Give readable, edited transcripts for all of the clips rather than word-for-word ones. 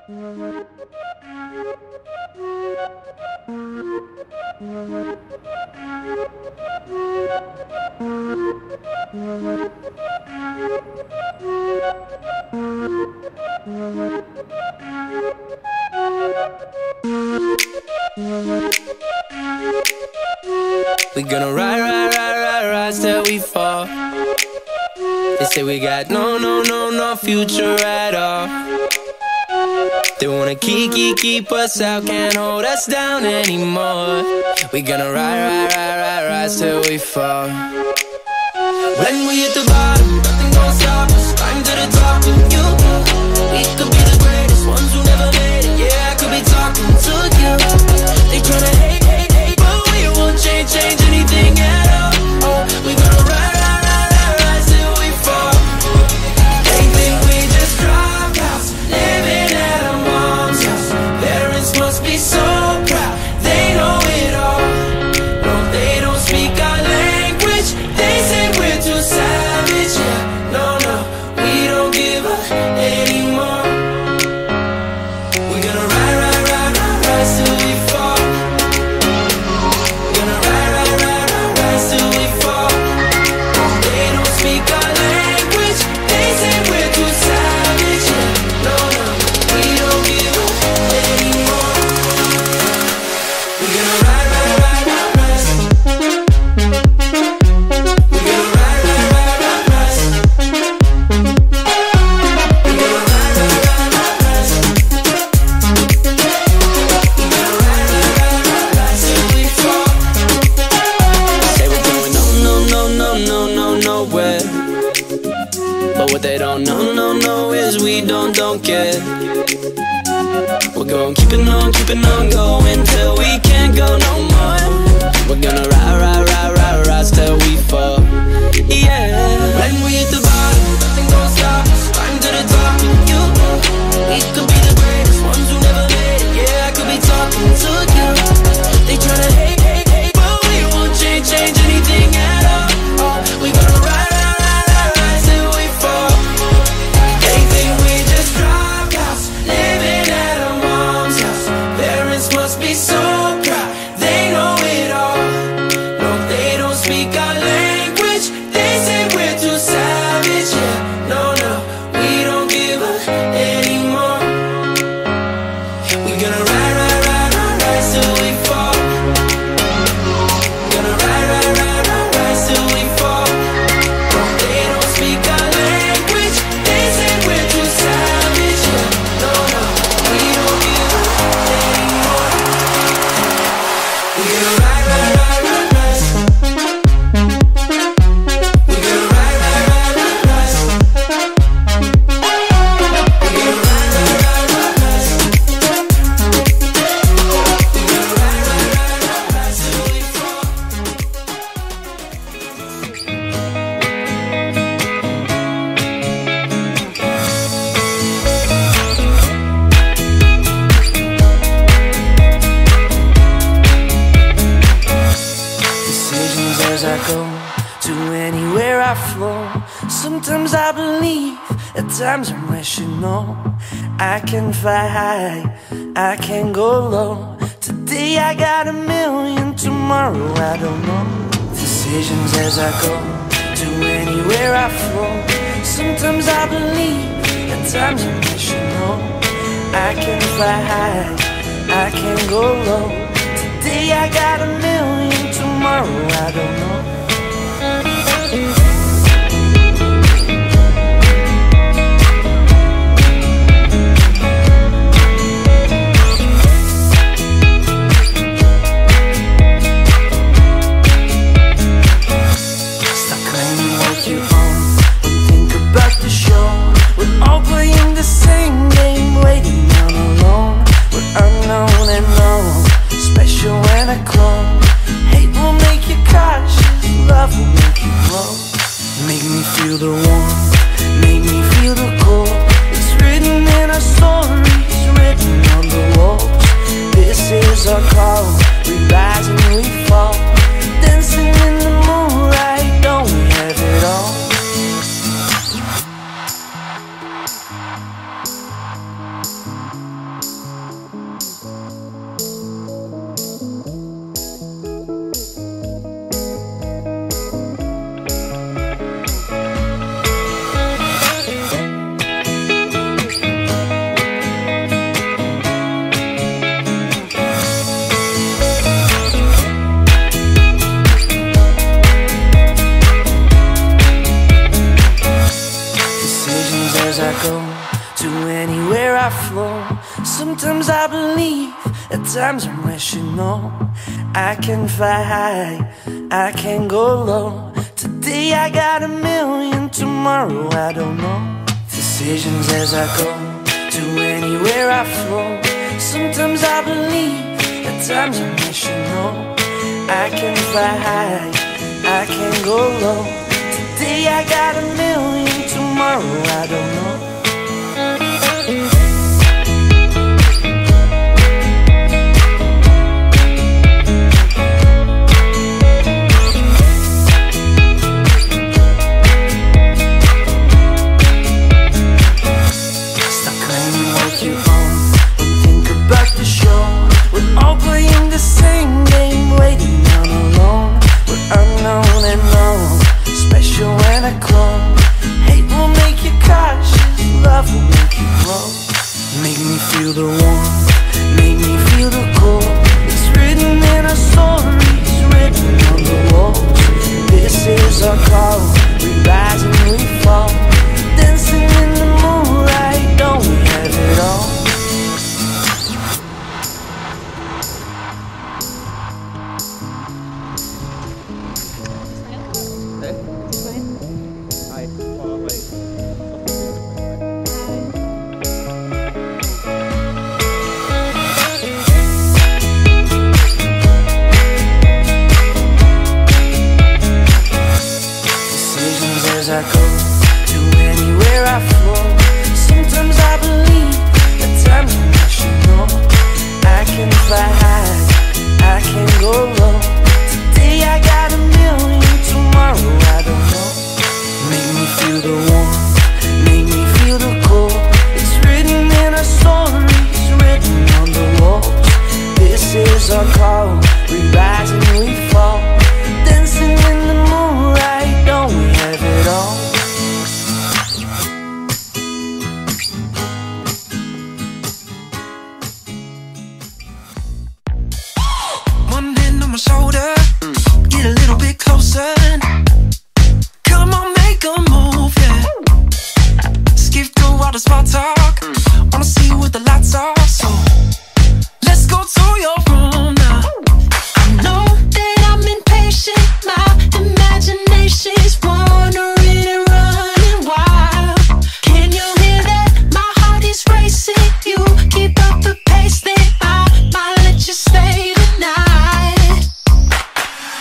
We gonna rise till we fall. They say we got no future at all. They wanna keep us out, can't hold us down anymore. We gonna rise till we fall. When we hit the bottom, nothing gon' stop us. Climb to the top with you. We could be the greatest ones who never made it. Yeah, I could be talking to you. They tryna hate, but we won't change anything at all. Oh, we gonna rise till we fall. They think we just dropped out, living at our mom's house. Parents must be so proud, they know it all. No, they don't speak our language. They say we're too savage. Yeah, no, we don't give up anymore. We're gonna rise till we fall. We're gonna rise till we fall. They don't speak our language. They say we're too savage. Yeah, no, we don't give up anymore. We're gonna rise. We're gonna rise. Nowhere. But what they don't know is we don't care. We're gonna keep it on going till we can't go no more. We're gonna rise till we fall. Yeah. When we hit the bottom, nothing gon' stop us. Climb to the top with you. We could be the greatest ones who never made it. Yeah, I could be talking to you. They tryna hate, but we won't change anything at all. We gonna rise till we fall. They think we just dropped out, living at our mom's house. Parents must be so proud, they know it all. No, they don't speak our language. They say we're too savage. Yeah, no, we don't give up anymore. We gonna rise till we fall. Gonna rise till we fall. They don't speak our language. They say we're too savage. Yeah, no, we don't give up anymore. We gonna rise. We gonna rise. We gonna rise. Till we fall. Decisions as I go, to anywhere I flow. Sometimes I believe, at times I'm rational. I can fly high, I can go low. Today I got a million, tomorrow I don't know. Decisions as I go, to anywhere I flow. Sometimes I believe, at times I'm rational. I can fly high, I can go low. Today I got a million, tomorrow I don't know. Stop claiming what you own and think about the show. We're all playing the same game, waiting on alone. We're unknown and known, special when I clone. Hate will make you cautious, I flow. Sometimes I believe, at times I'm rational. I can fly high, I can go low. Today I got a million, tomorrow I don't know. Decisions as I go, to anywhere I flow. Sometimes I believe, at times I'm rational. I can fly high, I can go low. Today I got a million, tomorrow I don't know. Stop claiming what you own and think about the show. We're all playing the same game, waiting on alone. We're unknown and known, special when I clone. Hate will make you cautious, love will make you grow. Make me feel the warmth, make me feel the cold. It's written in our stories, written on the walls. This is our call, we rise and we fall. Dancing in the moonlight, don't we have it all? As I go, to anywhere I flow. Sometimes I believe, at times I'm rational. I can fly high, I can go low. Today I got a million, tomorrow I don't know. Make me feel the warmth, make me feel the cold. It's written in our stories, written on the walls. This is our call, we rise and we fall. Dancing in the moonlight, don't we have it all? One hand on my shoulder, get a little bit closer. Come on, make a move, yeah. Skip through all the small talk, wanna see what the lights are. So let's go to your room now. I know that I'm impatient, my imagination's wandering and running wild. Can you hear that? My heart is racing. You keep up the pace, then I might let you stay tonight.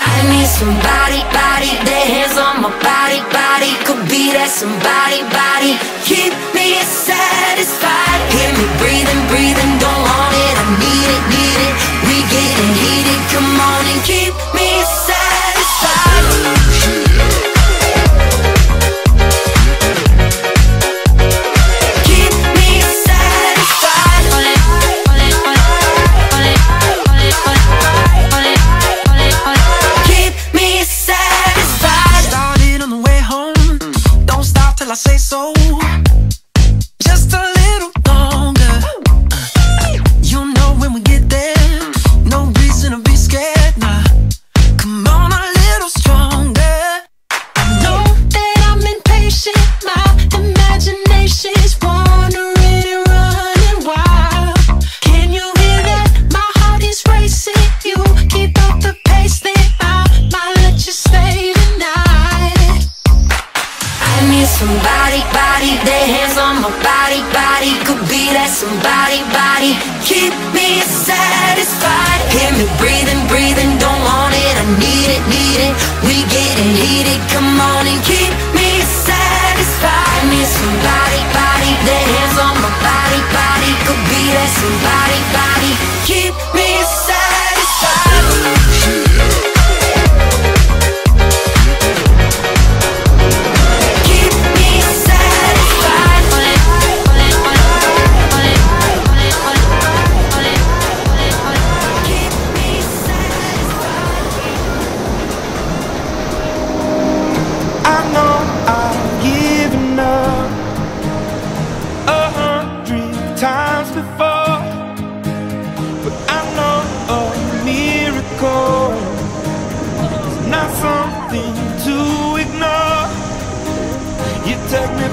I need somebody, body, their hands on my body, body. Could be that somebody, body. Keep me satisfied. Hear me breathing, breathing, don't want it. I need it, need it. We getting heated, come on and keep me satisfied. Keep me satisfied. Keep me satisfied. Started on the way home, don't stop till I say so. Just a little longer. You know when we get there, no reason to be scared, nah. Come on a little stronger. I know that I'm impatient, my imagination's wandering and running wild. Can you hear that? My heart is racing. You keep up the pace, then I might let you stay tonight. I need somebody, body, their hands on my body, body. Could be that somebody, body. Keep me satisfied. Hear me breathing, breathing, don't want it. I need it, need it. We getting heated, come on and keep me satisfied. I need somebody, body, their hands on my body, body. Could be that somebody, body. Keep me satisfied. Keep me satisfied. Keep me satisfied. I know I've given up 100 times before, but I know a miracle is not something to ignore. You take me